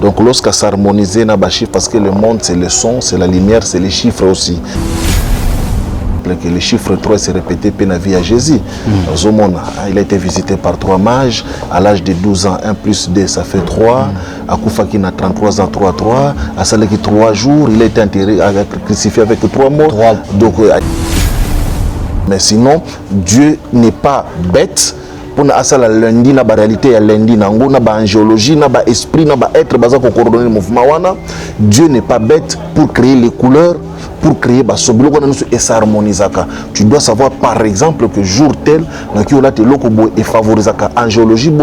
Donc lorsqu'on s'harmonisait dans les chiffres, parce que le monde c'est le son, c'est la lumière, c'est les chiffres aussi. Que le chiffre 3 s'est répété pendant la vie à Jésus. Il a été visité par 3 mages. À l'âge de 12 ans, 1 plus 2, ça fait 3. À Koufaki, il a 33 ans, 3, 3. À Salaki, 3 jours, il a été enterré, crucifié avec 3 morts. Donc, mais sinon, Dieu n'est pas bête. Pour la lundi, la réalité est lundi, la angéologie, l'esprit, l'être, pour coordonner le mouvement. Dieu n'est pas bête pour créer les couleurs, pour créer et s'harmoniser. Tu dois savoir par exemple que jour tel, et favoriser l'angéologie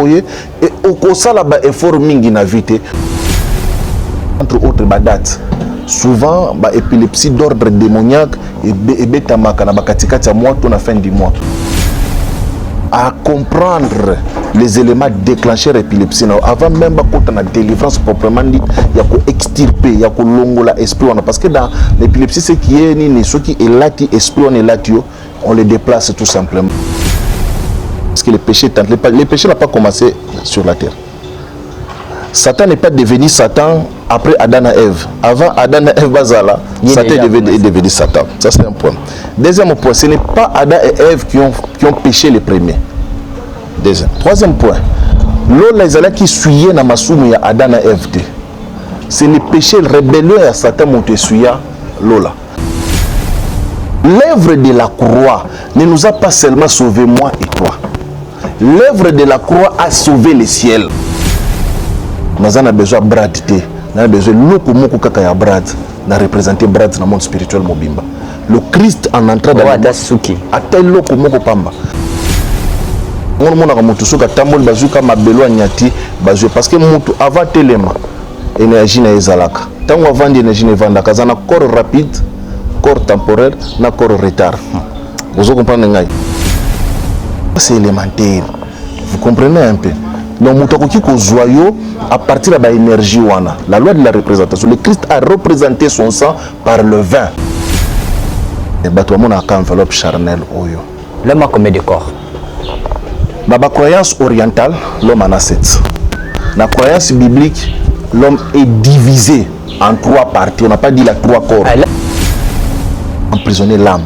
et au cours de effort mingi na vite. Entre autres, date. Souvent, l'épilepsie d'ordre démoniaque et bétamaka na bakatikati à mois, à fin du mois. À comprendre les éléments déclencheurs épilepsie avant même la délivrance proprement dit, il y a extirper, il y a longola esprit parce que dans l'épilepsie ce qui est ni ce qui est là esprit on est là on les déplace tout simplement parce que les péchés n'ont pas commencé sur la terre. Satan n'est pas devenu Satan après Adam et Ève. Avant Adam et Ève bazala, Satan est devenu Satan. Ça c'est un point. Deuxième point, ce n'est pas Adam et Ève qui ont péché les premiers. Deuxième. Troisième point, l'eau qui suivait dans ma soumou ya Adam et Ève. C'est le péché, le rébellion à Satan qui suivait l'eau. L'œuvre de la croix ne nous a pas seulement sauvé moi et toi. L'œuvre de la croix a sauvé le ciel. Nous avons besoin de brad. Nous avons besoin de brad. Nous représenter brad dans le monde spirituel mobimba. Le Christ en entrant dans le monde. A tel loko moko pamba. On mona kamutu soka tambol bazuka mabelo nyati bazue parce que mutu avant telema énergie na ezalaka. Tango avant d'énergie ne vanda kazana corps rapide, corps temporaire, na corps retard. Vous comprenez ngai? C'est élémentaire. Vous comprenez un peu? Donc, mutakoki ko joyau à partir de l'énergie wana. La loi de la représentation. Le Christ a représenté son sang par le vin. Et batouamon a enveloppe charnelle oyo. L'homme a combien de corps? Dans la croyance orientale, l'homme en a 7. Dans la croyance biblique, l'homme est divisé en 3 parties. On n'a pas dit la 3 corps. Emprisonner l'âme.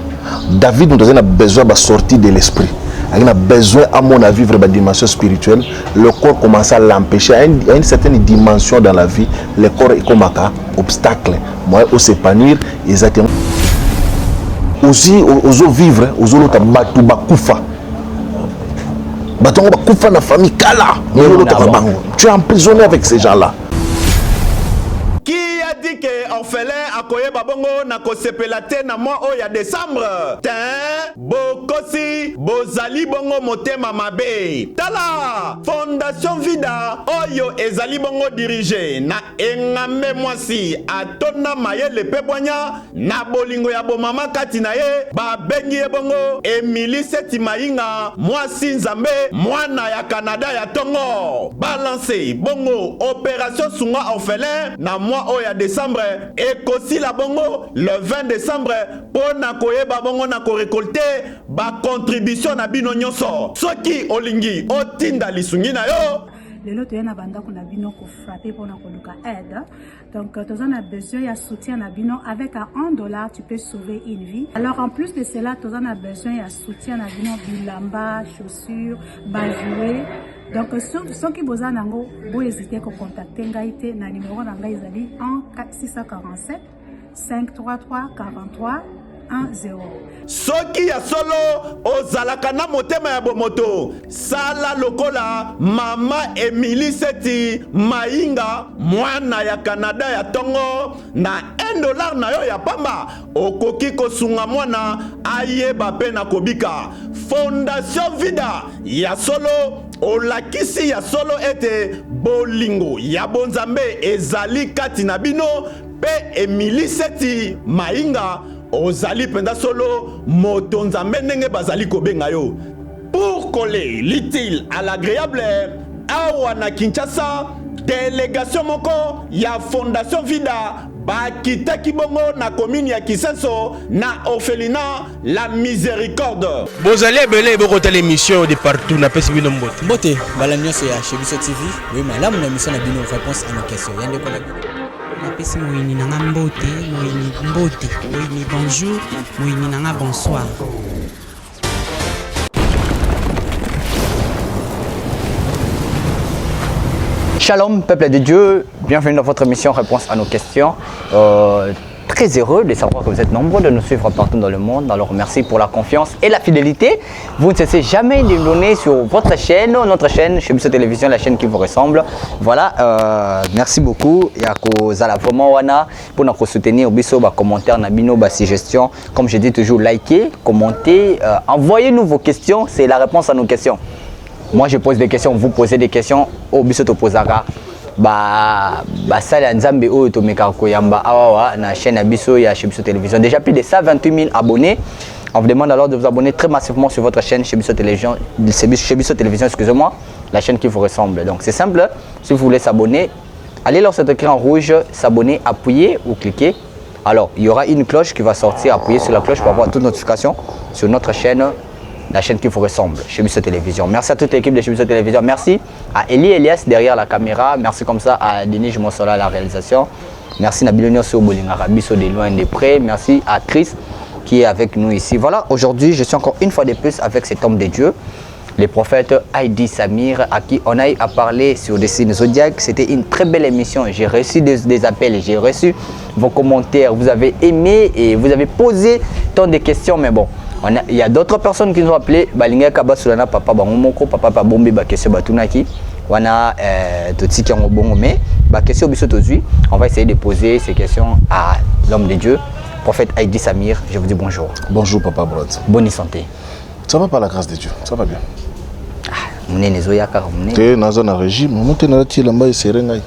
David nous a besoin de sortir de l'esprit. Il a besoin, à mon avis, vivre une dimension spirituelle. Le corps commence à l'empêcher. À une certaine dimension dans la vie, le corps est comme un obstacle. Moi, au s'épanouir, exactement. Aussi, aux vivre, aux autres, bakufa na famille kala. Tu es emprisonné avec ces gens-là. Qui a dit que orphelin akoye babongo na kosepela te na mois o ya décembre? Tin bokosi bozali bongo motema mabe. Tala Fondation Vida oyo ezali bongo dirigé na engambe mwasi atona mayele pebwanya na bolingo ya bomama kati na ye babengi ye bongo Emily Seti Mainga mwasi nzambe mwana ya Canada ya Tongo balance bongo opération sunga orphelin na mois o ya décembre ekosi la bongo le 20 décembre pona koyeba bongo na ko récolter ba contribution na bino nyonso soki olingi otinda lisungi na yo lelo toyena banda kuna bino ko frapper pona ko luka aide. Donc tu as besoin de soutien na bino avec $1 tu peux sauver une vie. Alors en plus de cela tu as besoin de soutien na bino bilamba, chaussures, bajouer. Donc ceux qui besoin nango bo hésiter ko contacter ngaite na numéro na ngai ezali 647 533 43 10. Soki ya solo ozalaka na motema ya bomoto sala lokola mama Emily Seti Mainga mwana ya Canada ya Tongo na $1 na yo ya pamba okoki kosunga mwana ayeba pe na kobika. Fondation Vida ya solo olakisi ya solo ete bolingo ya bonzambe ezali kati na bino pe Emily Seti Mainga ozali penda solo moto nzambe ndenge bazali kobenga yo. Pour coller l'utile à l'agréable awa na Kinshasa délégation moko ya Fondation Vida bakitaki bongo na commune ya Kisenso na orphelinat La Miséricorde. Bozali ebele bokota l'émission de partout na pesi bino mbote. Mbote bala nyonso ya chez Biso TV. Oui, malamu na émission na bino réponse à nos questions. Yande ko na napesi moyini nanga mbote, moyini mbote, moyini bonjour, moyini nanga bonsoir. Shalom, peuple de Dieu, bienvenue dans votre émission Réponse à nos questions. Très heureux de savoir que vous êtes nombreux de nous suivre partout dans le monde. Alors merci pour la confiance et la fidélité. Vous ne cessez jamais de nous donner sur votre chaîne, notre chaîne, chez Biso Télévision, la chaîne qui vous ressemble. Voilà, merci beaucoup. Il y a vraiment pour nous soutenir, Biso, commentaires, Nabino, suggestions. Comme je dis toujours, likez, commentez, envoyez-nous vos questions. C'est la réponse à nos questions. Moi je pose des questions, vous posez des questions, au biso to posaka sala nzambe o to mekako yamba awa na chaîne ya biso ya chez Biso Télévision. Déjà plus de 128 000 abonnés. On vous demande alors de vous abonner très massivement sur votre chaîne chez Biso Télévision, excusez-moi, la chaîne qui vous ressemble. Donc c'est simple, si vous voulez s'abonner, allez sur cet écran rouge, s'abonner, appuyez ou cliquez. Alors il y aura une cloche qui va sortir, appuyez sur la cloche pour avoir toute notification sur notre chaîne, la chaîne qui vous ressemble, chez Biso Télévision. Merci à toute l'équipe de chez Biso Télévision. Merci à Eli Elias derrière la caméra. Merci comme ça à Denis Jmonsola à la réalisation. Merci à Bilonio Sobolingara Biso de loin de près. Merci à Chris qui est avec nous ici. Voilà, aujourd'hui je suis encore une fois de plus avec cet homme de Dieu, le prophète Aïdi Samir, à qui on a eu à parler sur des signes zodiaques. C'était une très belle émission. J'ai reçu des appels, j'ai reçu vos commentaires. Vous avez aimé et vous avez posé tant de questions, mais bon. Il y a d'autres personnes qui nous ont appelé Balinga Kaba Sulana Papa Bangomoko Papa Babombe Bakesio Batunaki Wana Totiki Ngobongo mais Bakesio Biso Tozui. On va essayer de poser ces questions à l'homme de Dieu, prophète Aïdi Samir. Je vous dis bonjour. Bonjour Papa Brad. Bonne santé. Ça va par la grâce de Dieu, ça va bien. Mune Zoya Karamune. Tu es dans un régime, monte na ti lamba serengai.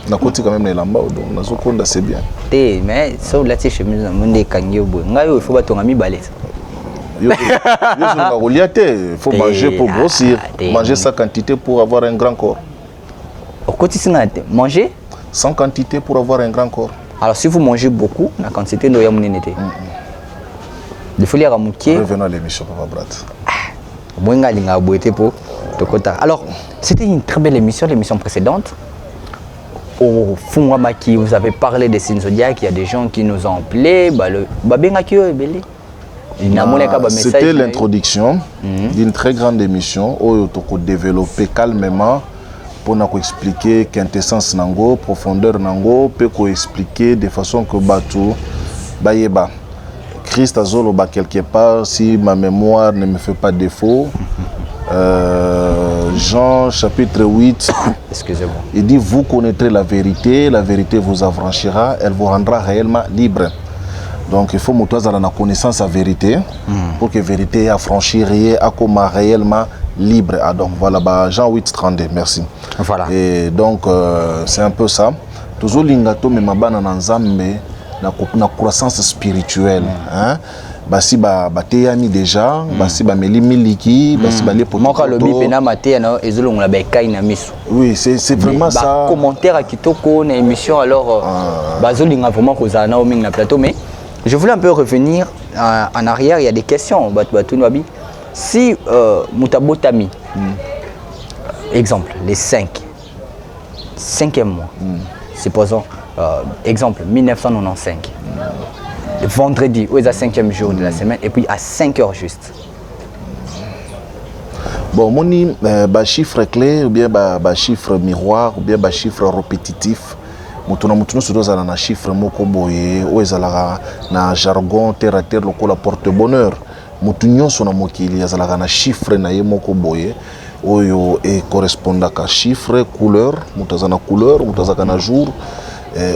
Na koti quand même na lamba donc nazo konda c'est bien. Mais ça là ti chemise na monde kangio bo. Ngayo il faut batonga mi balesa. Il faut manger pour grossir, manger sa quantité pour avoir un grand corps. Manger sans quantité pour avoir un grand corps. Alors si vous mangez beaucoup, la quantité de yamunité. Il faut lire à Moukier. Revenons à l'émission, Papa Brat. Alors, c'était une très belle émission, l'émission précédente. Au fond, vous avez parlé des signes zodiaques, il y a des gens qui nous ont appelés. C'était l'introduction d'une très grande émission où on a développé calmement pour nous expliquer quintessence nango, profondeur nango, pour expliquer de façon que batou bayeba. Christ azolo ba quelque part si ma mémoire ne me fait pas défaut. Jean chapitre 8. Excusez-moi. Il dit vous connaîtrez la vérité vous affranchira, elle vous rendra réellement libre. Donc il faut que la connaissance de la vérité pour que la vérité affranchisse réellement libre. Ah, donc voilà, Jean 8, 32, merci. Voilà. Et donc c'est un peu ça. Toujours l'ingato mais ma bana nanzambe na croissance spirituelle. Basi bateyami déjà, basi meli miliki, basi les potes. Moi quand le bipena maté na ezolong la bekai na miso. Oui, c'est vraiment ça. Commentaire à kitoko na émission alors bazolinga vraiment kozana na oming na plateau mais je voulais un peu revenir en arrière, il y a des questions. Si Mutabotami, exemple, les 5e mois, supposons, exemple, 1995, le vendredi, où est le 5e jour de la semaine, et puis à 5 heures juste. Bon, moni, chiffre clé, ou bien chiffre miroir, ou bien chiffre répétitif. Mutuna sudoza na chiffre moko boye o ezalaka na jargon terre à terre lokola porte bonheur mutu nyonso na mokili ezalaka na chiffre na ye moko boye oyo e correspondaka chiffre couleur mutaza na couleur mutaza na jour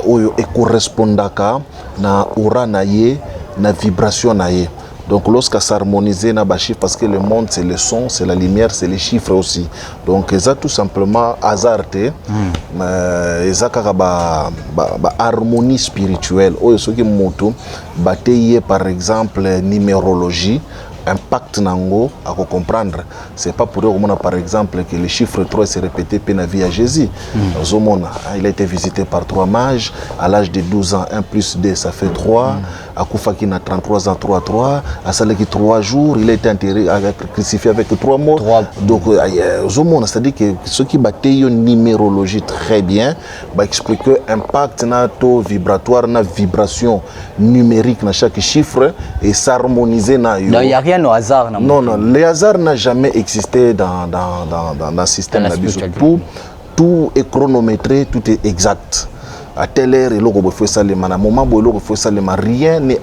oyo e correspondaka na aura na ye na vibration na ye. Donc lorsqu'à s'harmoniser na ba chiffre parce que le monde c'est le son, c'est la lumière, c'est les chiffres aussi. Donc ça tout simplement hasardé ça ba harmonie spirituelle. Oyo soki moto bateye par exemple numérologie impact nango à comprendre. C'est pas pour dire par exemple que le chiffre 3 s'est répété pendant la vie à Jésus. Il a été visité par 3 mages à l'âge de 12 ans, 1 plus 2 ça fait 3. À Koufaki a 33 ans, 3. À Salaki 3 jours, il a été enterré, crucifié avec 3 morts. Donc c'est-à-dire que ceux qui battaient une numérologie très bien, expliquer l'impact na taux vibratoire, na vibration numérique dans chaque chiffre et s'harmoniser na yo. Non, il n'y a rien au hasard. Non, le hasard n'a jamais existé dans le système d'habitude. Tout est chronométré, tout est exact. À telle heure, il faut ça, à moment où il faut ça, rien n'est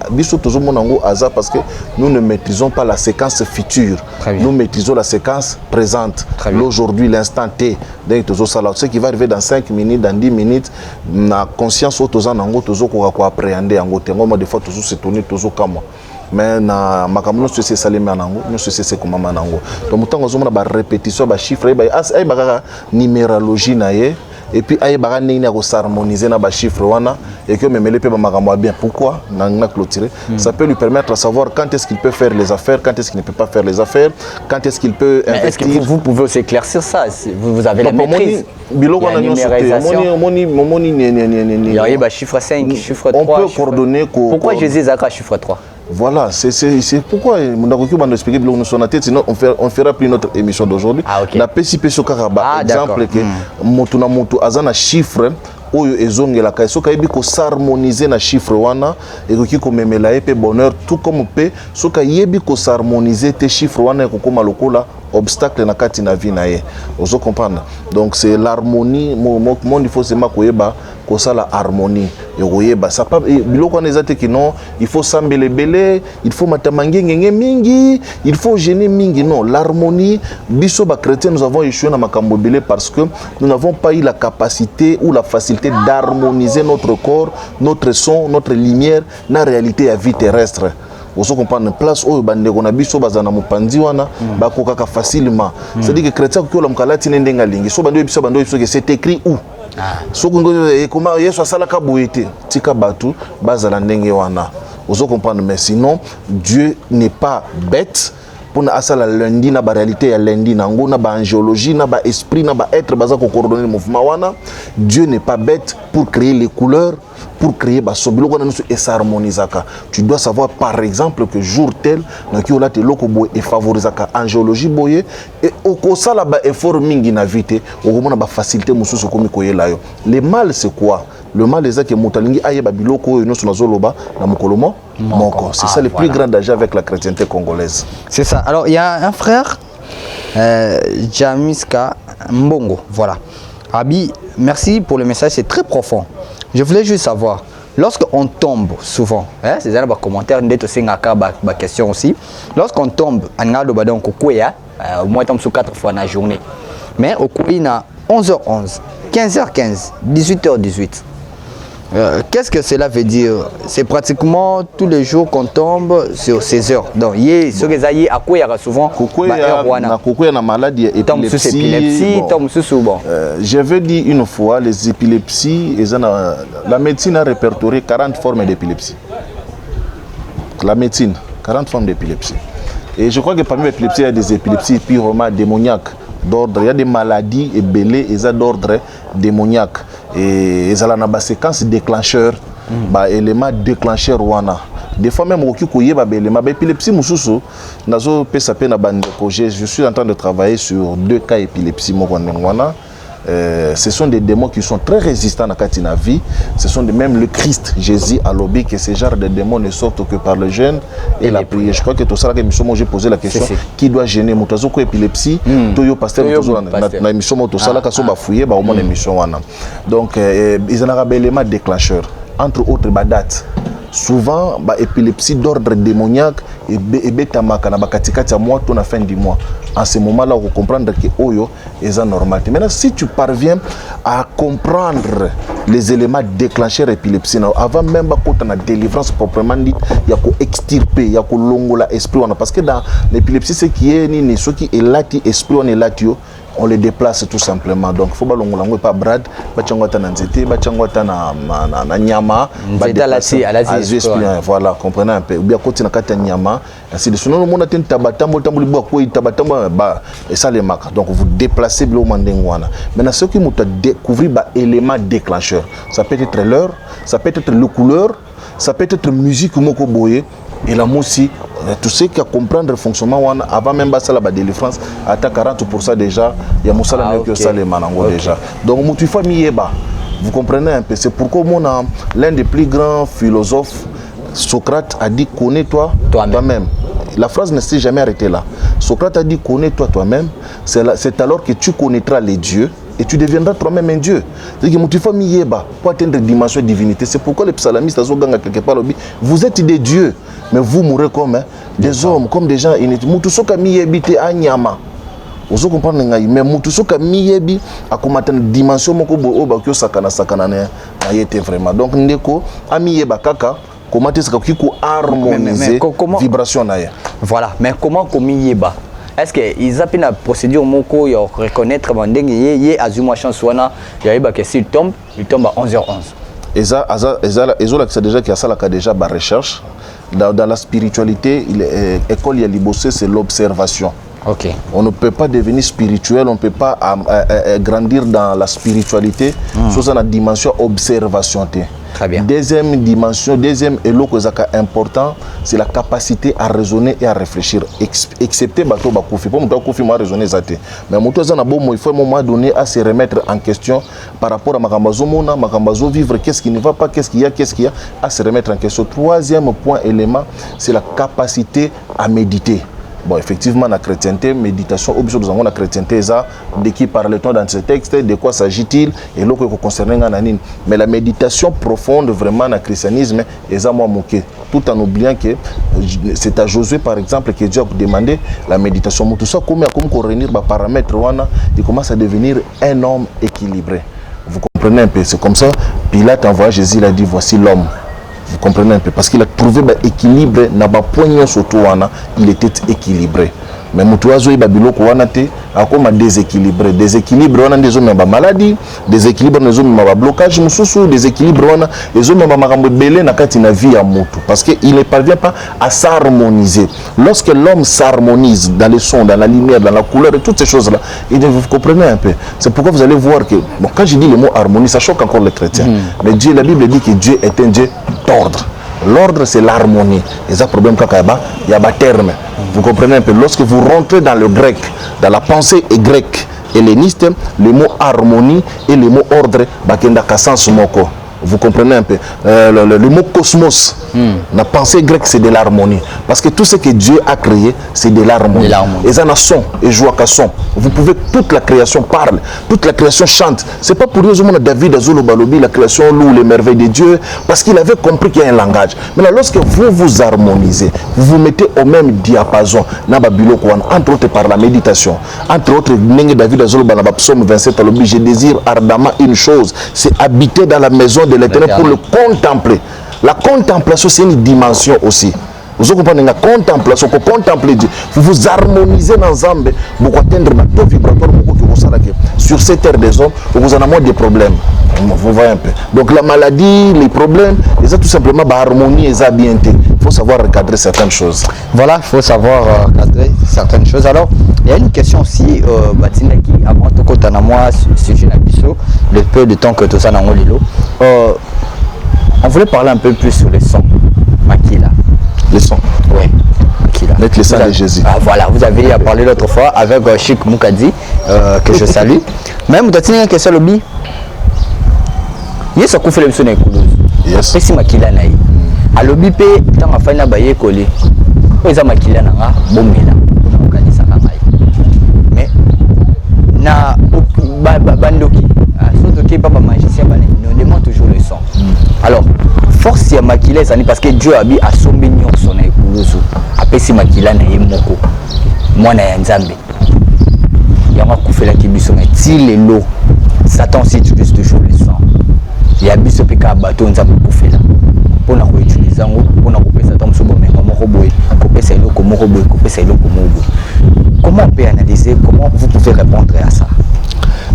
hasard parce que nous ne maîtrisons pas la séquence future. Nous maîtrisons la séquence présente. L'aujourd'hui, l'instant T. Ce qui va arriver dans 5 minutes, dans 10 minutes, la conscience autour appréhender. Des fois, toujours s'étonner, toujours comme mais na makamno c'est salema nango nous c'est comme manango donc mutango zomona ba répétition ba chiffre ba ay ba numérologie na ye et puis ay ba nini ko s'harmoniser na ba chiffre wana et que memele pe ba makambo bien pourquoi na clôturer ça peut lui permettre de savoir quand est-ce qu'il peut faire les affaires, quand est-ce qu'il ne peut pas faire les affaires, quand est-ce qu'il peut investir. Est-ce que vous pouvez aussi éclaircir ça? Vous avez la maîtrise. La numérisation. Il y a chiffre 5, chiffre 3. On peut coordonner. Pourquoi Jésus a chiffre 3? Voilà, c'est pourquoi sinon on fera plus notre émission d'aujourd'hui. La PCP Sokaraba, exemple que Motuna Motu Azana chiffre oyo ezongelaka soka yebi ko s'harmoniser na chiffre wana et ko komemela epé bonheur tout comme pe soka yebi ko s'harmoniser tes chiffres wana ko koma lokola obstacle na kati na vie na ye. Ozo comprendre. Donc c'est l'harmonie mon il faut seulement ko yeba ko ça la harmonie et ko yeba ça pas biloko na ezate ki non il faut sambele belé il faut matamange ngenge mingi il faut gêner mingi non l'harmonie biso ba chrétien nous avons échoué na makambo belé parce que nous n'avons pas eu la capacité ou la facilité d'harmoniser notre corps, notre son, notre lumière na réalité à vie terrestre. Vous comprenez place où bandeko na biso bazana mopandi wana bakokaka facilement. C'est-à-dire que chrétien ko la mkalati ndenga lingi so bando biso que c'est écrit où soko comment yesu asala ka boyete tika batu bazala ndenge wana. Vous comprenez mais sinon Dieu n'est pas bête. Pour asala lundi na ba réalité ya lundi nango na ba angéologie na ba esprit na ba être baza ko coordonner le mouvement wana. Dieu n'est pas bête pour créer les couleurs, pour créer ba sobilo ko na et s'harmonisaka. Tu dois savoir par exemple que jour tel na ki ola te loko boy et favorisaka angéologie boye et oko sala ba effort mingi na vite okomona ba facilité mususu komi koyela yo. Le mal c'est quoi? Le mal est que Moutalingi aye babiloko et nous sommes zoloba na mokolomo moko. C'est ça le plus grand danger avec la chrétienté congolaise. C'est ça. Alors il y a un frère Jamiska Mbongo, voilà. Abi, merci pour le message, c'est très profond. Je voulais juste savoir, lorsqu'on tombe souvent, c'est un commentaire ma question aussi. Lorsqu'on tombe en ngado badon kokoya, au moins tombe sur 4 fois dans la journée. Mais au koya 11h11, 15h15, 18h18. Qu'est-ce que cela veut dire? C'est pratiquement tous les jours qu'on tombe sur ces heures. Donc, ce que vous à quoi il y a souvent na maladie épilepsie. Je veux dire une fois, les épilepsies, la médecine a répertorié 40 formes d'épilepsie. La médecine, 40 formes d'épilepsie. Et je crois que parmi les épilepsies, il y a des épilepsies purement démoniaques. D'ordre, il y a des maladies et belées et d'ordre démoniaque et ils ont une séquence déclencheur élément déclencheur wana des fois même au kikoye élément épilepsie mususu nazo pesa pe na bandeko je suis en train de travailler sur 2 cas épilepsie wana. Ce sont des démons qui sont très résistants à la vie. Ce sont même le Christ, Jésus, à l'obé que ces genres de démons ne sortent que par le jeûne et la prière. Je crois que tout ça, j'ai posé la question qui doit gêner mon épilepsie. Toyo pasteur na émission tout ça là quand on fouiller au moins émission wana. Donc ils ont un élément déclencheur entre autres date. Souvent épilepsie d'ordre démoniaque et betamaka na bakatikati ya mois ton à fin du mois. En ce moment-là, on va comprendre que oyo est normal. Maintenant, si tu parviens à comprendre les éléments déclencheurs épilepsie, avant même quand on a délivrance proprement dit, il y a qu'à extirper, il y a qu'à longola esprit parce que dans l'épilepsie, ce qui est ni ce qui est là, esprit on est là, on les déplace tout simplement. Donc il faut pas brad, bachangota na nzete, bachangota na nyama, voilà, comprenez un peu. Ou bien côté na kata nyama, ainsi de suite. Non, on a ten tabatambo tamboli boako tabatambo ba et ça les marque. Donc vous déplacez bilo mandengwana. Maintenant ce qui m'a découvrir ba élément déclencheur. Ça peut être l'heure, ça peut être le couleur, ça peut être musique moko boye. Et là, moi aussi, tout ce qui a comprendre le fonctionnement, avant même ça la délivrance, à 40% déjà, il y a Moussala que ça les manango déjà. Donc, vous comprenez un peu. C'est pourquoi l'un des plus grands philosophes, Socrate, a dit connais-toi toi-même. La phrase ne s'est jamais arrêtée là. Socrate a dit connais-toi toi-même. C'est alors que tu connaîtras les dieux. Et tu deviendras toi-même un Dieu. C'est-à-dire que pour atteindre une dimension de divinité. C'est pourquoi les psalmistes, quelque part, vous êtes des dieux, mais vous mourrez comme des hommes, comme des gens inutiles. Vous comprenez? Mais mutusoka miyebi akomata na dimension moko bo ba sakana na yete vraiment. Donc ndeko amiyeba kaka comment est-ce que harmoniser vibration na ya. Voilà, mais comment komiyeba? Est-ce qu'ils ont une procédure moko ya reconnaître bandeng yé azuma chance wana yaiba que s'il tombe à 11h11. Et ça c'est déjà qu'il y a ça là déjà ba recherche dans la spiritualité, école ya libosé c'est l'observation. OK. On ne peut pas devenir spirituel, on ne peut pas grandir dans la spiritualité sous la dimension observation. Très bien. Deuxième dimension, deuxième élo important, c'est la capacité à raisonner et à réfléchir. Excepté bateau bakoufi, pas mon koufi moi raisonner zate. Mais mon toza na bon, il faut un moment donné à se remettre en question par rapport à makambazo mona, makambazo vivre, qu'est-ce qui ne va pas, qu'est-ce qu'il y a, à se remettre en question. Troisième point élément, c'est la capacité à méditer. Bon, effectivement, la chrétienté, méditation, objet de la chrétienté, de qui parle-t-on dans ce texte, de quoi s'agit-il, et l'autre qui concerne Nanine. Mais la méditation profonde, vraiment, dans le christianisme, est ça, moi, moqué. Tout en oubliant que c'est à Josué, par exemple, que Dieu a demandé la méditation. Tout ça, comme réunir les paramètres, il commence à devenir un homme équilibré. Vous comprenez un peu, c'est comme ça. Pilate envoie Jésus, il a dit, voici l'homme. Vous comprenez un peu, parce qu'il a trouvé l'équilibre, il était équilibré. Mais Moutouazo et Babiloko Wanate a comme déséquilibré. Déséquilibre, on a des hommes qui maladie, déséquilibre, des hommes qui blocage, déséquilibre, on a des hommes qui belé na vie à Moutou. Parce qu'il ne parvient pas à s'harmoniser. Lorsque l'homme s'harmonise dans les sons, dans la lumière, dans la couleur et toutes ces choses-là, vous comprenez un peu. C'est pourquoi vous allez voir que, bon, quand je dis le mot harmonie, ça choque encore les chrétiens. Mais Dieu, la Bible dit que Dieu est un Dieu d'ordre. L'ordre, c'est l'harmonie. Et ça, problème, il y a un terme. Vous comprenez un peu. Lorsque vous rentrez dans le grec, dans la pensée grecque helléniste, le mot harmonie et le mot ordre, vous comprenez un peu. Le mot cosmos, la pensée grecque, c'est de l'harmonie. Parce que tout ce que Dieu a créé, c'est de l'harmonie. Et ça n'a son et joie qu'à son. Vous pouvez, toute la création parle, toute la création chante. C'est pas pour Dieu, David Azolo Balobi, la création loue les merveilles de Dieu, parce qu'il avait compris qu'il y a un langage. Maintenant, lorsque vous vous harmonisez, vous vous mettez au même diapason, entre autres par la méditation, entre autres, David Azolo Balobi, psaume 27, je désire ardemment une chose, c'est habiter dans la maison de l'Éternel pour le contempler. La contemplation, c'est une dimension aussi. Vous comprenez la contemplation, pour contempler Dieu. Vous vous harmonisez dans Zambé pour atteindre le taux vibratoire sur cette terre des hommes, vous en avez moins de problèmes. Vous voyez un peu. Donc la maladie, les problèmes, ils ont tout simplement harmonie et ça bien. Il faut savoir recadrer certaines choses. Voilà, il faut savoir recadrer certaines choses. Alors, il y a une question aussi, Batinaki, avant tout côté à moi, sujet Nabiso, le peu de temps que tout ça n'a pas on voulait parler un peu plus sur les sons. Makila. Les sons. Oui. Makila. Avec les sons de Jésus. Ah, voilà, vous avez parlé l'autre fois avec Chic Moukadi, que je salue. Même, vous avez une question, Lobi. Il y a ce qu'on fait le son de Koulouz. Yes. C'est Makila naï. À Lobi, tant à faire na collé. Ils ont Makila nanga, bombela. Mais, na bandoki. Sotoki, papa magicien, nous demandons toujours le son. Alors, force ya Makila parce que Dieu a sombi nyonso na ekuluzu apesi Makila na ye moko mwana ya Nzambe yango kufela kibiso na ti lelo Satan aussi utilise toujours le sang ya biso peka bato Nzambe kufela pona ko utiliser ngo pona ko pesa Satan so bomenga moko boye ko pesa eloko moko boye ko pesa eloko moko. Comment on peut analyser, comment vous pouvez répondre à ça?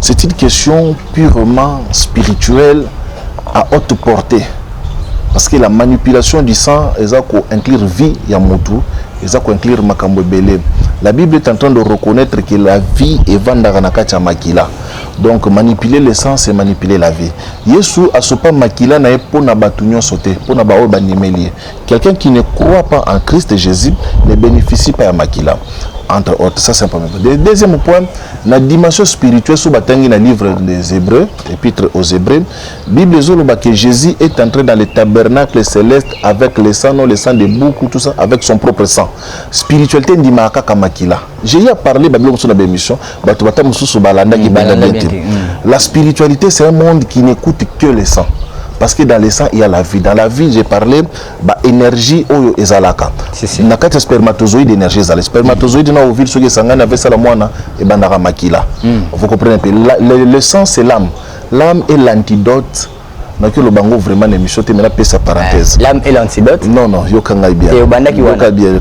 C'est une question purement spirituelle à haute portée. Parce que la manipulation du sang, elle a inclure vie Yamotu, elle a inclure Makambo Belé. La Bible est en train de reconnaître que la vie est Vandaranakacha Makila. Donc manipuler le sang, c'est manipuler la vie. Yesu a sopa Makila na pour na batunyo sauté, pour na bao banimelier. Quelqu'un qui ne croit pas en Christ Jésus ne bénéficie pas à Makila. Entre autres, ça c'est un premier point. Deuxième point, la dimension spirituelle sous batangi dans le livre des Hébreux, épître aux Hébreux, Bible zoloba que Jésus est entré dans le tabernacle céleste avec le sang, non le sang des boucs, tout ça, avec son propre sang. Spiritualité ndimaka kamakila. J'ai eu à parler Babylone sur la émission, la spiritualité c'est un monde qui n'écoute que le sang. Parce que dans le sang, il y a la vie. Dans la vie, j'ai parlé de l'énergie oyo ezalaka. Na kati spermatozoïde énergie ezala. Spermatozoïde na ovule soki sangana avec ça la moana et bandara makila. Vous comprenez un peu. Le sang c'est l'âme. L'âme est l'antidote. Donc le bango vraiment émission te mena pesa parenthèse. L'âme est l'antidote? Non non, yoka bien. Yoka bien.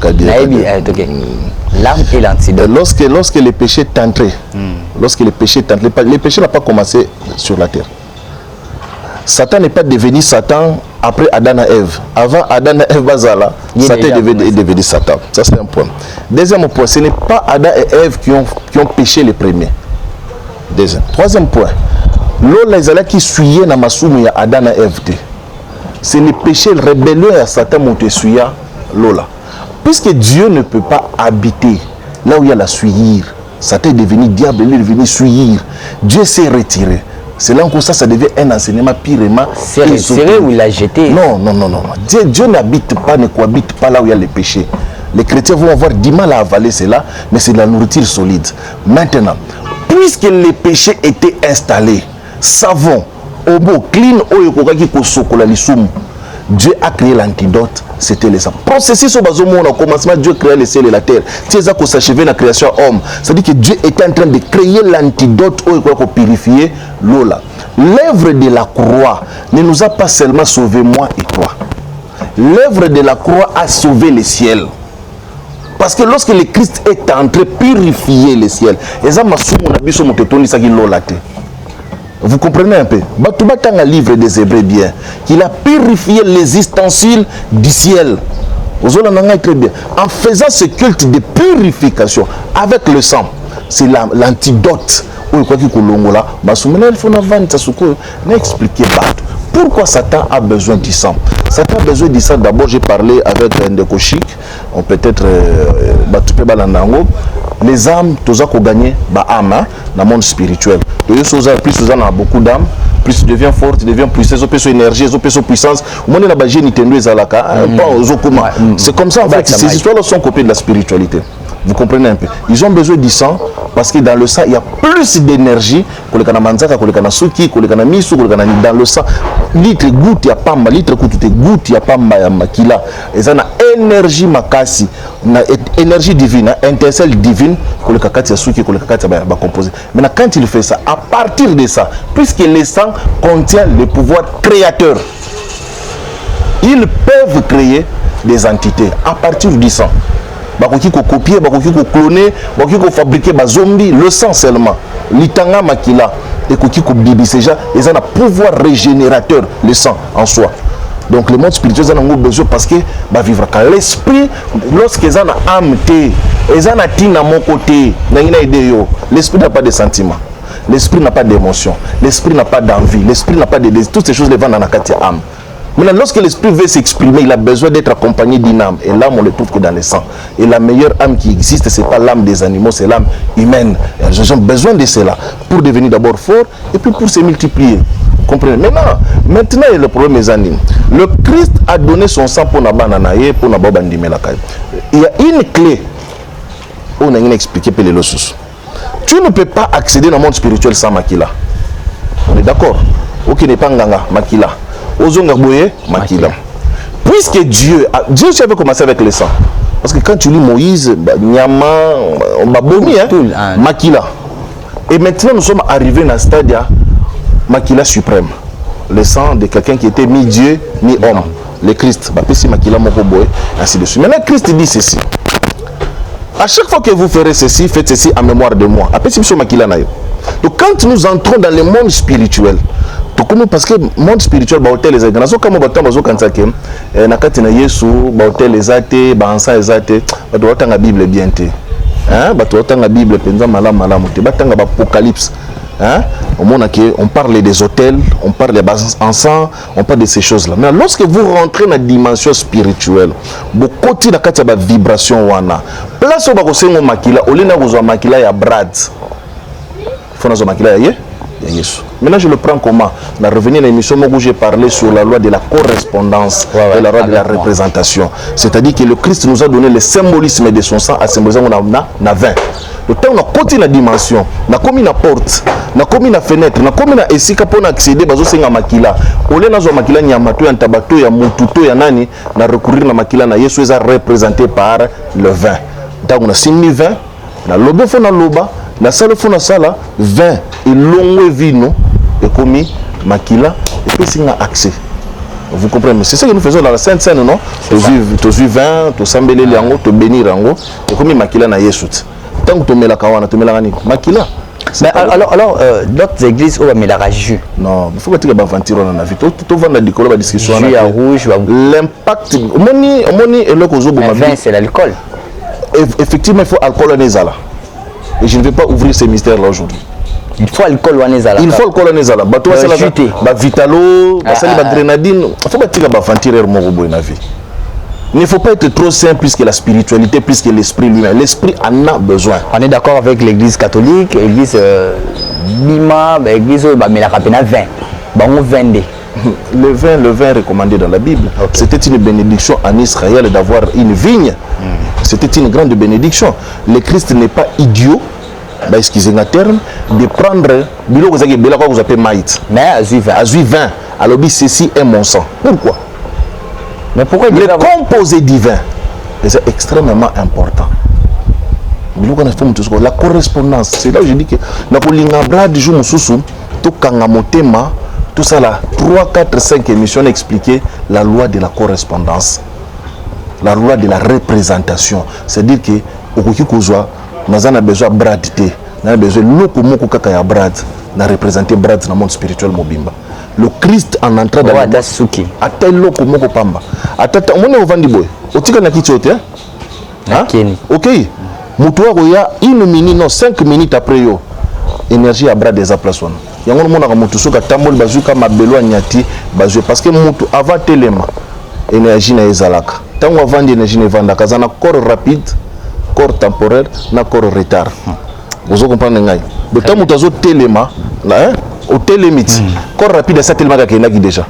L'âme est l'antidote. Lorsque le péché est entré, le péché n'a pas commencé sur la terre. Satan n'est pas devenu Satan après Adam et Ève. Avant Adam et Ève Bazala, Satan est devenu Satan. Ça c'est un point. Deuxième point, ce n'est pas Adam et Ève qui ont péché les premiers. Deuxième. Troisième point, l'eau Zala qui suyait dans ma soumi à Adam et Ève. C'est le péché, le rébellion à Satan qui suit l'eau. Puisque Dieu ne peut pas habiter là où il y a la suivre, Satan est devenu diable, il est devenu suivre. Dieu s'est retiré. C'est là où ça devient un enseignement purement. C'est retiré ou il l'a jeté? Non. Dieu n'habite pas, ne cohabite pas là où il y a le péché. Les chrétiens vont avoir du mal à avaler cela, mais c'est de la nourriture solide. Maintenant, puisque les péchés étaient installés, savon, obo, clean, oyokoki kosokola lisum, Dieu a créé l'antidote, c'était le sang. Processus au bazomo, au commencement, Dieu créa le ciel et la terre. C'est ça qu'on s'achevait la création homme. C'est-à-dire que Dieu était en train de créer l'antidote pour purifier l'eau là. L'œuvre de la croix ne nous a pas seulement sauvé moi et toi. L'œuvre de la croix a sauvé le ciel. Parce que lorsque le Christ est entré purifier le ciel, vous comprenez un peu? Batouba dans le livre des Hébreux bien, qu'il a purifié les ustensiles du ciel. Très bien. En faisant ce culte de purification avec le sang, c'est l'antidote. Pourquoi Satan a besoin du sang? Satan a besoin du sang. D'abord, j'ai parlé avec Ndekochik, on peut-être les âmes, tous ont gagné âme dans le monde spirituel. Plus vous en avez beaucoup d'âmes, plus tu deviens fort, tu deviens puissant, tu as énergie, tu as puissance. C'est comme ça en fait. Ces histoires-là sont copiées de la spiritualité. Vous comprenez un peu? Ils ont besoin du sang parce que dans le sang, il y a plus d'énergie que le manzaka, que le suki, que le misu, que dans le sang. Litre goutte ya pamba, litre goutte ya pamba ya makila. Et ça na énergie makasi, na énergie divine, étincelle divine que le kakati ya suki, que le kakati ya composé. Maintenant quand il fait ça, à partir de ça, puisque le sang contient le pouvoir créateur, ils peuvent créer des entités à partir du sang. Bakoki ko copier, bakoki ko cloner, bakoki ko fabriquer ba zombie, le sang seulement. Litanga makila et koki ko bibi déjà, ils ont un pouvoir régénérateur le sang en soi. Donc le monde spirituel ils ont besoin parce que ba vivre quand l'esprit lorsqu'ils ont âme té, ils ont tina mon côté, n'ina idée yo. L'esprit n'a pas de sentiments. L'esprit n'a pas d'émotion, l'esprit n'a pas d'envie, l'esprit n'a pas de toutes ces choses les vendent dans la katia âme. Maintenant, lorsque l'esprit veut s'exprimer, il a besoin d'être accompagné d'une âme. Et l'âme, on le trouve que dans le sang. Et la meilleure âme qui existe, ce n'est pas l'âme des animaux, c'est l'âme humaine. Ils ont besoin de cela pour devenir d'abord fort et puis pour se multiplier. Comprenez? Maintenant, il y a le problème des animaux. Le Christ a donné son sang pour Nabananaye, pour Nababandime la caille. Il y a une clé. On a expliqué pour les lossus. Tu ne peux pas accéder dans le monde spirituel sans Makila. On est d'accord? Ok, n'est pas Nganga, Makila. Makila. Puisque Dieu avait commencé avec le sang. Parce que quand tu lis Moïse, Nyama, Babomi, Makila. Et maintenant nous sommes arrivés dans le stade Makila suprême. Le sang de quelqu'un qui était mi-Dieu, mi-homme. Le Christ. Makila Mokoboé, ainsi de suite. Maintenant Christ dit ceci. À chaque fois que vous ferez ceci, faites ceci en mémoire de moi. Après, si makila na yo. Donc quand nous entrons dans le monde spirituel, parce que le monde spirituel, bah hôtel les agents, comme on va bazo kanza ke, na kati na Yesu, bah hôtel les athées, bah ansa les athées, bah doit la Bible bien té, hein, bah doit la Bible penza malam te, bah tanga Apocalypse, hein, on parle des hôtels, on parle des encens, on parle de ces choses là. Mais lorsque vous rentrez dans la dimension spirituelle, beaucoup de la kati ba vibration wana, place où bah kosengo makila, olina kozo makila ya brad. Maintenant, je le prends comment? On a revenu à l'émission où j'ai parlé sur la loi de la correspondance et la loi de la représentation. C'est-à-dire que le Christ nous a donné le symbolisme de son sang à symboliser qu'on a 20. Le temps on a continué la dimension, on a commis la porte, on a commis la fenêtre, on a commis la esika pour accéder à makila. Au lieu de makila nyamato ya ntabato ya mututo ya nani, on a recouru à makila na Yesu est représenté par le 20. Donc on a signé 20, on a lobe fo na loba. La salle fond la salle 20 et long vino et commis makila et puis c'est un accès. Vous comprenez? C'est ça que nous faisons dans la Sainte Seine, non? Tu vis 20, tu sambele liango, tu bénir liango et commis makila na Yesut. Tant que tu mets la kawana, tu mets la rani makila. Mais alors d'autres églises où on met la jus. Non, il faut que tu aies aventure dans la vie. Tu vas dans la discussion. Jus à rouge. L'impact, moni et le kozo mais vin c'est l'alcool. Effectivement, il faut alcool en ezala. Et je ne vais pas ouvrir ces mystères-là aujourd'hui. Il faut alcool en ezala. Il faut alcool en ezala. Bato c'est la vitalo, la grenadine. Il faut pas tirer la venture morobo na vie. Il ne faut pas être trop sain plus que la spiritualité, plus que l'esprit lui-même. L'esprit en a besoin. On est d'accord avec l'église catholique, l'église Bima, l'église mais la rapena 20. Bon 22. Le vin est recommandé dans la Bible. Okay. C'était une bénédiction en Israël d'avoir une vigne. C'était une grande bénédiction. Le Christ n'est pas idiot, bah, excusez-moi terme, de prendre bilo vous appelez maït. Mais azui 20. Alors ceci est mon sang. Pourquoi? Mais pourquoi le composé divin est extrêmement important. La correspondance, c'est là où je dis que na kolinga brad jour mususu to kanga motema. Tout ça là, 3, 4, 5 émissions expliquer la loi de la correspondance, la loi de la représentation. C'est-à-dire que au Kouzwa, nous avons besoin de brad, nous avons besoin de kaka ya brad, na représenter brad dans le monde spirituel mobimba. Le Christ en entrant dans le monde, atel loko moko pamba. Atata, on est au Vandiboy. Otika na kitiote, hein? Ok. Mutuwa goya 1 minute, non 5 minutes après yo, énergie à brad des aplaçons. Il y a un monde qui a tambol bazuka mabelo nyati bazue parce que mutu avant telema énergie na ezalaka tango avant énergie ne vanda kazana corps rapide corps temporaire na corps retard vous comprenez ngai de temps mutu azo telema là au télémite corps rapide ça telema ka kenaki déjà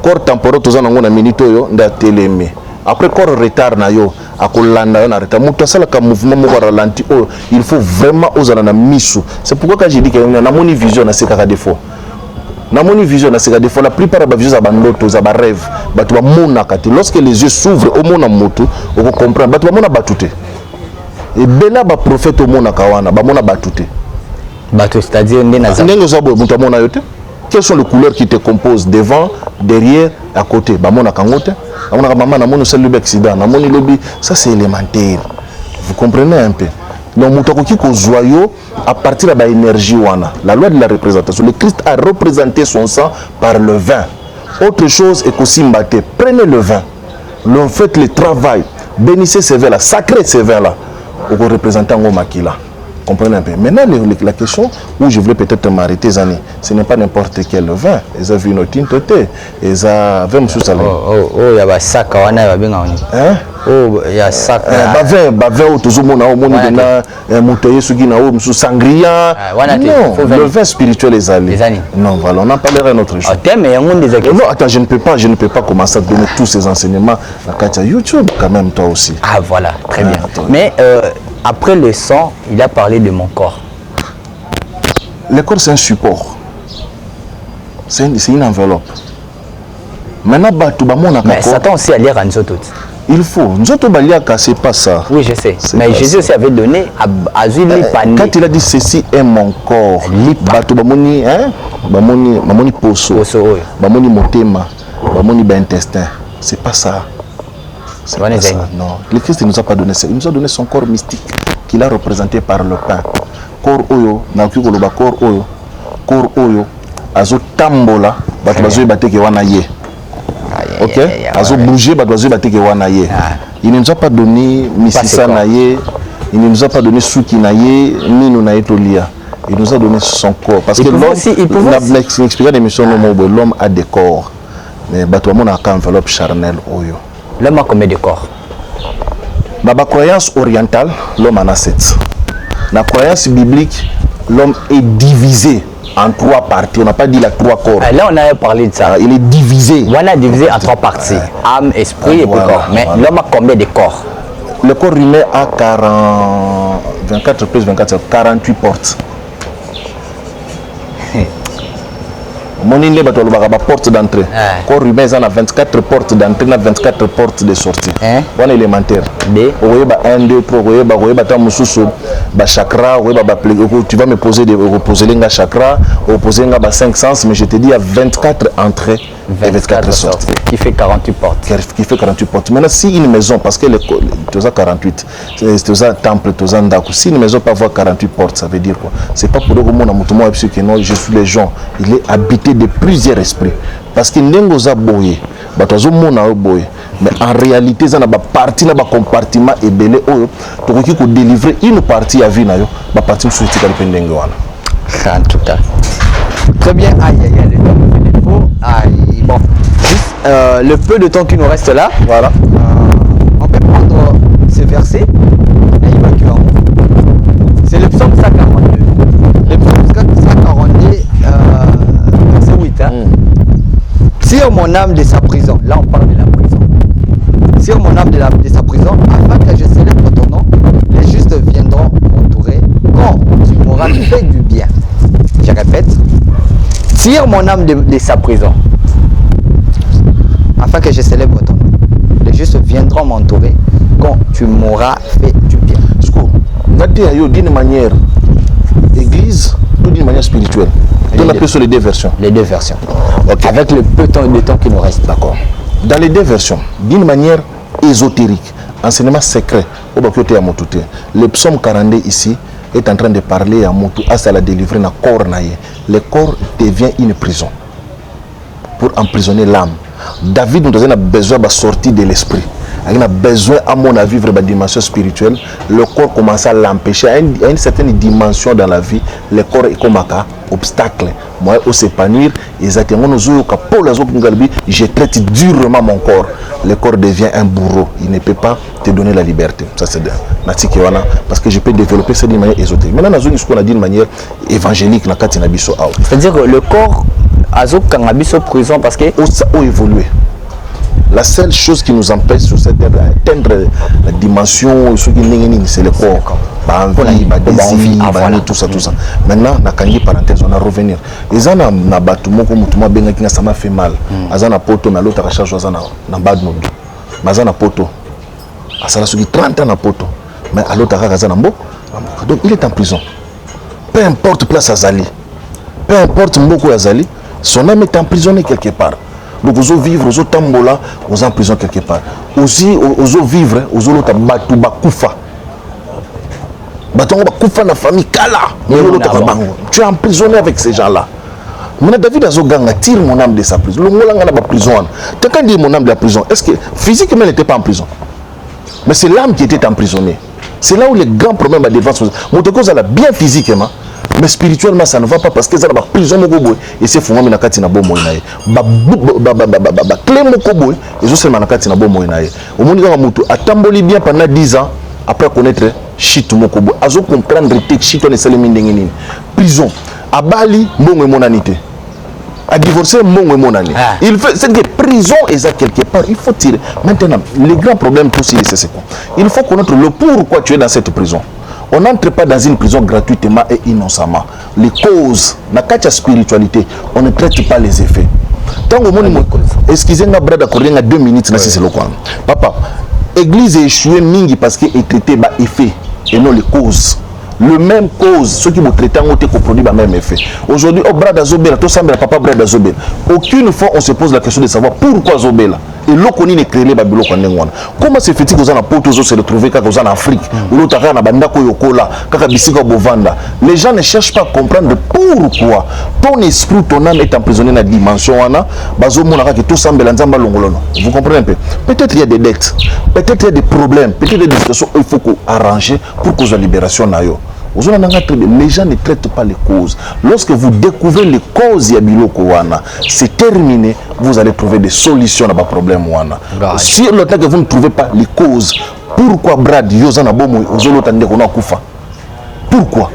corps temporaire tozana ngona minute yo nda teleme après corps retard na yo akolanda yo na retard mutu asala ka mouvement moko ralenti oh il faut vraiment osana na misu. C'est pourquoi quand je dis que na moni vision na sekaka défaut na moni vision na sekaka défaut la plupart ba vision za bandoto za ba rêve batu ba mona kati lorsque les yeux s'ouvrent au mona moto on comprend batu ba mona batute et bela ba prophète au mona kawana ba mona batute batu c'est-à-dire ndenge za bo mutu mona yote. Quelles sont les couleurs qui te composent devant, derrière, à côté? Bamona kangote, amona maman namoni seul le accident, namoni lobi, ça c'est élémentaire. Vous comprenez un peu? Donc mutakoki ko joyau à partir de l'énergie wana. La loi de la représentation. Le Christ a représenté son sang par le vin. Autre chose est qu'aussi mbaté. Prenez le vin. Faites le travail. Bénissez ces vins là, sacrez ces vins là. Pour représenter un makila. Comprenez un peu. Maintenant, la question où je voulais peut-être m'arrêter, ce n'est pas n'importe quel vin. Ils ont vu une tintoté. Ils ont vu M. Salé. Il y a un sac. Il y a un sac. Sangria. Non, le vin spirituel est allé. Non, voilà, on en parlera un autre jour. Non, attends, je ne peux pas commencer à donner tous ces enseignements à YouTube, quand même, toi aussi. Ah, voilà, très bien. Mais après le sang, il a parlé de mon corps. Le corps, c'est un support. C'est une enveloppe. Maintenant, mais Satan aussi a l'air à nous tous. Il faut. Nous autres, c'est pas ça. Oui, je sais. Mais Jésus aussi avait donné à Zuli Pané. Quand il a dit ceci est mon corps, bamoni poso, bamoni motema, bamoni intestin. C'est pas ça. C'est pas ça, non. Le Christ ne nous a pas donné ça. Il nous a donné son corps mystique qu'il a représenté par le pain. Corps oyo, na kikoloba corps oyo, azo tambola, bato bazo yebate ke wana ye. Ok? Azo bouger, bato bazo yebate ke wana ye. Il ne nous a pas donné misisa na ye, il ne nous a pas donné souki na ye, ni nous na etolia. Il nous a donné son corps. Parce que l'homme a des corps. Mais bato amona ka enveloppe charnelle oyo. L'homme a combien de corps? Dans la croyance orientale, l'homme en a 7. Dans la croyance biblique, l'homme est divisé en 3 parties. On n'a pas dit la 3 corps. Là, on a parlé de ça. Il est divisé. On a divisé en 3 parties. Âme, esprit et corps. Mais l'homme a combien de corps? Le corps humain a 24 plus 24, 48 portes. Mon île est porte d'entrée. Corps humain a 24 portes d'entrée, 24 portes de sortie. On est élémentaire. On est 1, 2, 3, on est chakra, tu vas me poser des chakra, poser 5 sens, mais je te dis il y a 24 entrées et 24 sorties. Qui fait 48 portes. Qui fait 48 portes. Maintenant, si une maison, parce que tu as 48, tu as temple, tu as ndaku, si une maison peut avoir 48 portes, ça veut dire quoi? C'est pas pour le moment que non, je suis les gens. Il est habité de plusieurs esprits. Parce que n'engoza boye, batozo mona boye. Mais en réalité, ça n'a pas partie, n'a pas compartiment et belé oyo. Tu peux que délivrer une partie à vie na yo, ba partie sur tika pendengue wana. En tout cas. Très bien. Aïe aïe aïe, le temps me fait défaut. Aïe. Bon. Juste le peu de temps qui nous reste là. Voilà. On peut prendre ces versets et évacuer en haut. C'est le psaume 142. Le psaume 142, verset 8. Hein? Tire mon âme de sa prison. Là, on parle de la prison. Tire mon âme de sa prison, afin que je célèbre ton nom. Les justes viendront m'entourer quand tu m'auras fait du bien. Je répète. Tire mon âme de sa prison, afin que je célèbre ton nom. Les justes viendront m'entourer quand tu m'auras fait du bien. D'une manière église ou d'une manière spirituelle. On appelle sur les 2 versions. Les 2 versions. Okay. Avec le peu de temps qui nous reste. D'accord. Dans les 2 versions, d'une manière ésotérique, enseignement secret, le psaume 42 ici est en train de parler à Moutou, à la délivrer dans le corps. Le corps devient une prison pour emprisonner l'âme. David nous a besoin de sortir de l'esprit. Il a besoin, à mon avis, vivre la dimension spirituelle. Le corps commence à l'empêcher. À une certaine dimension dans la vie, le corps est comme un obstacle. Moi, au s'épanouir, exactement, je traite durement mon corps. Le corps devient un bourreau. Il ne peut pas te donner la liberté. Ça, c'est parce que je peux développer ça d'une manière ésotérique. Maintenant, ce qu'on a dit d'une manière évangélique, c'est-à-dire que le corps a une prison parce que a évolué. La seule chose qui nous empêche sur cette terre d'atteindre la dimension, c'est le corps. Tout ça. Maintenant, parenthèse, on a revenir. Et ça, ça m'a fait mal. Azana poto, mais l'autre recharge na bad mood. Mazana poto. Ça a 30 ans na poto. Mais à l'autre donc il est en prison. Peu importe place Azali. Peu importe Mboko Azali, son âme est emprisonné quelque part. Donc, vous vivre, vous tambola, vous en prison quelque part. Aussi, vous vivre, vous avez kufa. Kufa na famille kala. Tu es emprisonné avec ces gens-là. Maintenant, David Azoganga tire mon âme de sa prison. Le molanga na prison. Quelqu'un dit mon âme de la prison. Est-ce que physiquement elle n'était pas en prison? Mais c'est l'âme qui était emprisonnée. C'est là où les grands problèmes à défense. Mon cause elle a bien physiquement. Mais spirituellement ça ne va pas parce que ça va prison mokoboy et c'est fondé na kati na bomo inaye ba clé mokoboy et zo seulement na kati na bomo inaye au monde nga mutu atamboli bien pendant 10 ans après connaître shit mokoboy azo comprendre que shit on est salimi ndenge nini prison abali mbongo monanité a divorcer mbongo monani il fait c'est que prison est ça quelque part il faut tirer maintenant le grand problème tout c'est quoi il faut connaître le pourquoi tu es dans cette prison. On n'entre pas dans une prison gratuitement et innocemment. Les causes, la spiritualité, on ne traite pas les effets. Tant que mon excusez-moi, brother, d'accorder 2 minutes, c'est le quoi. Papa, l'église est échouée mingi parce qu'elle est traitée par effet et non les causes. Le même cause, ceux qui vont traiter en côté produit le même effet. Aujourd'hui, au brother Zobela, tout ça, papa brother Zobela. Aucune fois on se pose la question de savoir pourquoi Zobela. et l'okoni ne créer ba biloko ndengwana. Comment se fait-il que vous en poto se retrouver quand vous en Afrique ou l'autre na banda ko yokola kaka bisika bovanda. Les gens ne cherchent pas à comprendre pourquoi ton esprit, ton âme est emprisonné dans la dimension wana bazo monaka que tout semble nzamba longolono. Vous comprenez un peu? Peut-être il y a des dettes, peut-être il y a des problèmes, peut-être il y a des situations où il faut qu'on arranger pour cause de la libération nayo. Les gens ne traitent pas les causes. Lorsque vous découvrez les causes ya biloko wana, c'est terminé, vous allez trouver des solutions à vos problèmes wana. Si le temps que vous ne trouvez pas les causes, pourquoi Brad Yozana Bomo Ozolo Tande Kona Kufa? Pourquoi?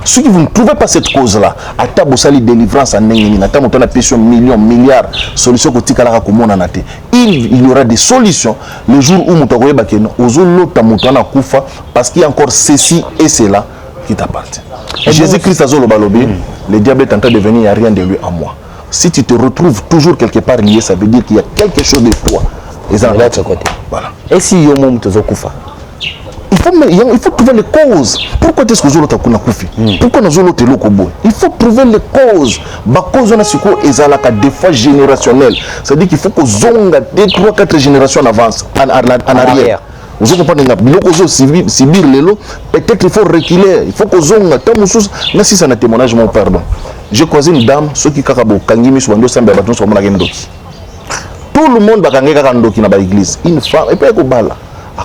Si vous ne trouvez pas cette cause-là, à Tabosali délivrance en Nengeni, à Tamotana Pétion millions, milliards, solutions que Tikala Komona Nate, il y aura des solutions le jour où Moutagoye Bakeno, Ozolo Tamotana Kufa, parce qu'il y a encore ceci et cela qui t'appartient. Jésus-Christ Azolo Balobi, le diable est en train de venir, il n'y a rien de lui en moi. Si tu te retrouves toujours quelque part lié, ça veut dire qu'il y a quelque chose de toi. Et ça va de ce côté. Voilà. Et si Yomom Tozokufa? Il faut trouver les causes. Pourquoi est-ce que nous avons fait? Pourquoi nous avons fait? Il faut trouver les causes. Les causes sont des fois générationnelles. C'est-à-dire qu'il faut que nous ayons 2, 3, 4 générations en arrière. Vous comprenez? Peut-être qu'il faut reculer. Il faut que nous ayons même si c'est un témoignage, mon pardon. J'ai croisé une dame, ceux qui ont kangimi sur tout le monde va l'église. Une femme, et puis elle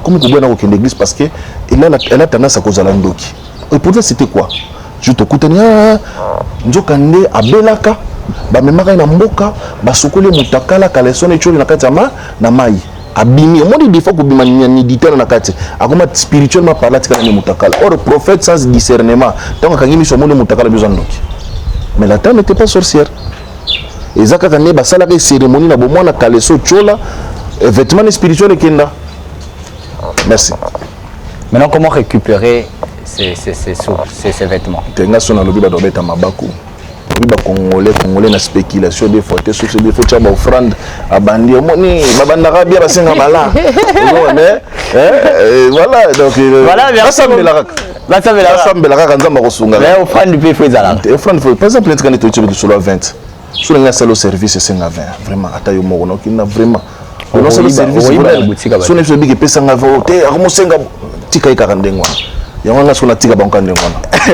comme tu dois dans l'église parce que elle a tendance à causer la ndoki. Et pour ça c'était quoi? Je te koutania nzokande abelaka ba memaka na mboka ba sokole mutakala kaleson et choli na kati na mai abimi on dit faut que bima ni ditana na kati akoma spirituellement parler tika na mutakala. Or prophète sans discernement tant que ngimi so monde mutakala besoin ndoki. Mais la dame n'était pas sorcière. Et zaka kane ba sala ke cérémonie na bomona kaleso chola vêtements spirituels kenda. Merci. Maintenant, comment récupérer ces vêtements? Congolais na spéculation des fois sur des fois tu as offrande à bandi moni babandaka bien basenga bala voilà donc voilà la nzamba kosunga mais offrande peut faire ça offrande par exemple quand tu es sur le 20 sur le seul service c'est 20 vraiment atayo moko no kina vraiment non c'est le service sur les big pesa ngavo te akomosenga tika ikakandengwa.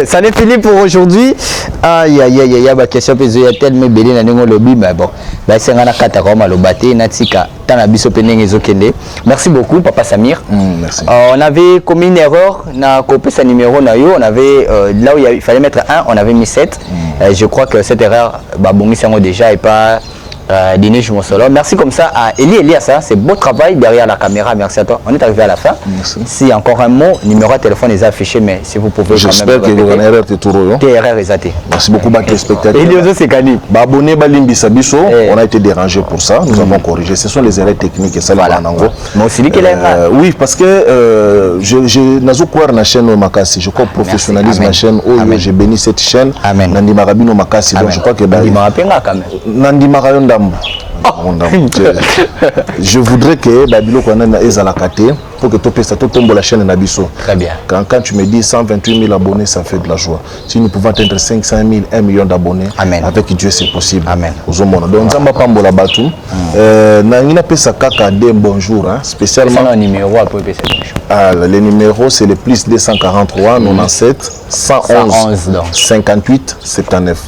Ça n'est fini pour aujourd'hui. Aïe aïe aïe aïe, ma question peut être tellement belle dans le lobby, mais bon, c'est un kata comme le bâti, natika, tanabiso peneng ezokende. Merci beaucoup, Papa Samir. Merci. On avait commis une erreur, on a copié sa numéro na yo, on avait là où il fallait mettre 1, on avait mis 7. Je crois que cette erreur, Babongi Sango déjà et pas. Dinesh Mosolo. Merci comme ça à Eli Elias, c'est beau travail derrière la caméra, merci à toi. On est arrivé à la fin. Merci. Si encore un mot, numéro de téléphone est affiché, mais si vous pouvez. J'espère qu'il y a une erreur de tout. Erreur est. Merci beaucoup, les spectateurs. Eliozo c'est Kani. Abonné Balimbi Sabiso, on a été dérangé pour ça, nous avons corrigé. Ce sont les erreurs techniques et ça voilà. Mais aussi dit qu'elle est oui, parce que je n'ai pas la chaîne Makassi, je crois professionnalisme la chaîne, j'ai béni cette chaîne. Amen. Nandi Marabino Makassi, donc je crois que Nandi Marapinga quand même. Nandi Marayonda. Je voudrais que Babilo Kwanana est à la kate pour que tu tombes la chaîne Nabiso. Très bien. Quand tu me dis 128 000 abonnés, ça fait de la joie. Si nous pouvons atteindre 500 000, 1 million d'abonnés, avec Dieu c'est possible. Amen. Donc, Zamba Pambola Batou. Nangina Pesa Kaka de bonjour, spécialement. C'est le numéro à peu près. Le numéro c'est le plus 243 97 111 58 79.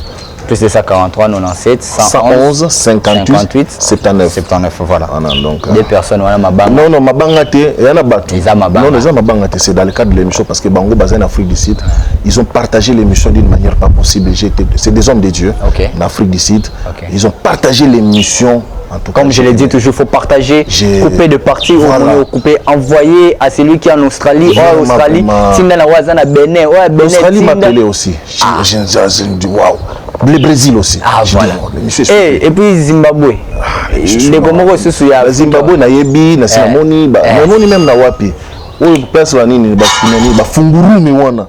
Plus de 143, 97, 111, 58, 79. 79, voilà. Donc, des personnes, voilà, ma banque. Non, ma banque, il y en a battu. Non, ma banque, c'est dans le cadre de l'émission parce que Bango Bazin en Afrique du Sud, ils ont partagé l'émission d'une manière pas possible. C'est des hommes de Dieu en Afrique du Sud. Ils ont partagé l'émission. Comme je l'ai dit toujours, il faut partager, couper de parties, couper, envoyer à celui qui est en Australie, en Australie, Bénin, Australie m'appelait aussi. Waouh. Le Brésil aussi. Ah voilà. Et puis Zimbabwe. Les Comores se sont Zimbabwe na yebi na Simoni, Simoni même na wapi. Ou personne nini ba fungurumi wana.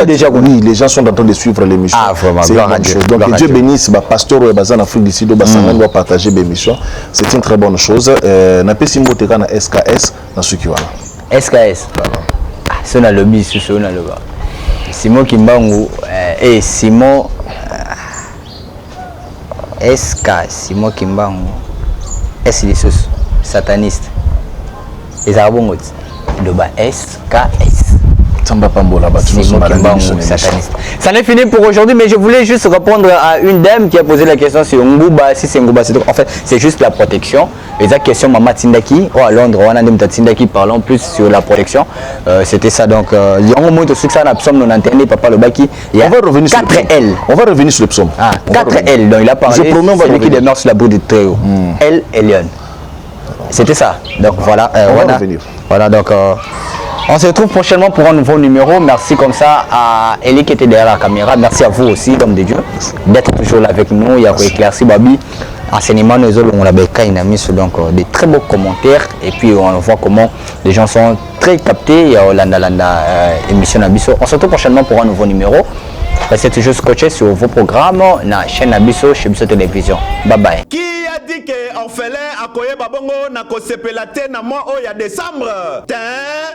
Déjà, oui, les gens sont en train de suivre l'émission. Ah, vraiment, c'est une bonne chose. Donc, que Dieu bénisse, pasteur en Afrique du Sud, doit partager l'émission. C'est une très bonne chose. Na pesi moteka na SKS na suki wana. SKS. C'est un lobby, c'est un lobby. Simon Kimbangu et Simon SK Simon Kimbangu. S lisusu sataniste ezala bongo de ba SKS. Ça n'est fini pour aujourd'hui, mais je voulais juste répondre à une dame qui a posé la question sur Ngouba, si c'est Ngouba, en fait c'est juste la protection. Et la question Mama Tindaki, à Londres, on a des Tindaki parlant plus sur la protection. C'était ça, donc il y a un moment de succès, on a psaume non entendu, papa le baki. Il y a 4L. On va revenir sur le psaume. 4L, donc il a parlé, celui qui demeure sur la boue du tréau. L et Lyon. C'était ça, donc voilà. On va revenir. Voilà, donc... on se retrouve prochainement pour un nouveau numéro. Merci comme ça à Eli qui était derrière la caméra. Merci à vous aussi, l'homme de Dieu, d'être toujours là avec nous. Il y a éclairci Babi. Enseignement, nous on a mis donc des très beaux commentaires. Et puis on voit comment les gens sont très captés. Il y a Landa émission Abisso. On se retrouve prochainement pour un nouveau numéro. Restez toujours scotché sur vos programmes na chaîne Abisso chez Abisso Télévision. Bye bye. Qui a dit que orphelin akoye babongo na kosepela te na mois oya décembre? Tin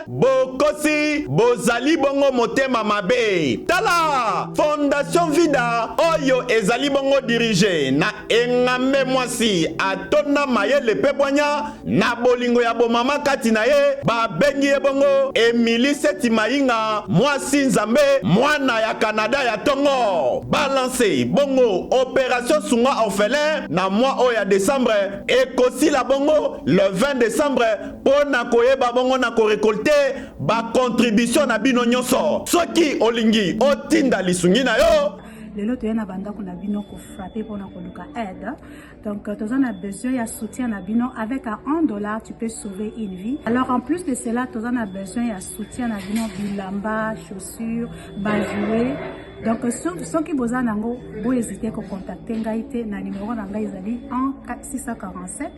bokosi bozali bongo motema mabe. Tala Fondation Vida oyo ezali bongo dirigé na engambe mwasi atona mayele pebonya na bolingo ya bomama kati na ye babengi ye bongo Emily Seti Mainga mwasi nzambe mwana ya Canada ya Tongo balance bongo opération sunga orphelin na mois oya décembre ekosi la bongo le 20 décembre pour na koyeba bongo na ko récolter ba contribution na bino nyonso soki olingi otinda lisungi na yo. Lelo toyena banda kuna bino ko frapper pour na koluka aide. Donc tu as besoin de soutien na bino avec $1 tu peux sauver une vie. Alors en plus de cela tu as besoin de soutien na bino bilamba, chaussures, bajouer. Donc ceux qui besoin nango bo hésiter ko contacter ngai te na numéro na ngai ezali 647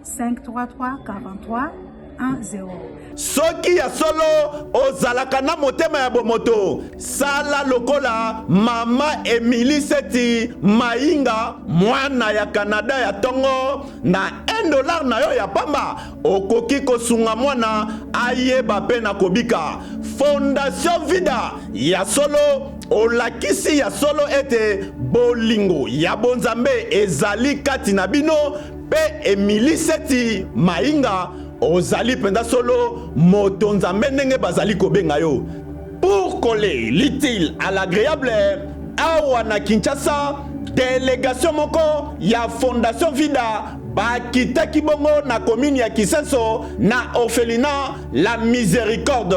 533 43 10. Soki ya solo ozalaka na motema ya bomoto sala lokola mama Emily Seti Mainga mwana ya Canada ya Tongo na $1 na yo ya pamba okoki kosunga mwana ayeba pe na kobika. Fondation Vida ya solo olakisi ya solo ete bolingo ya bonzambe ezali kati na bino pe Emily Seti Mainga ozali penda solo moto nzambe ndenge bazali kobenga yo. Pour coller l'utile à l'agréable awa na Kinshasa délégation moko ya Fondation Vida bakitaki bongo na commune ya Kisenso na orphelinat La Miséricorde.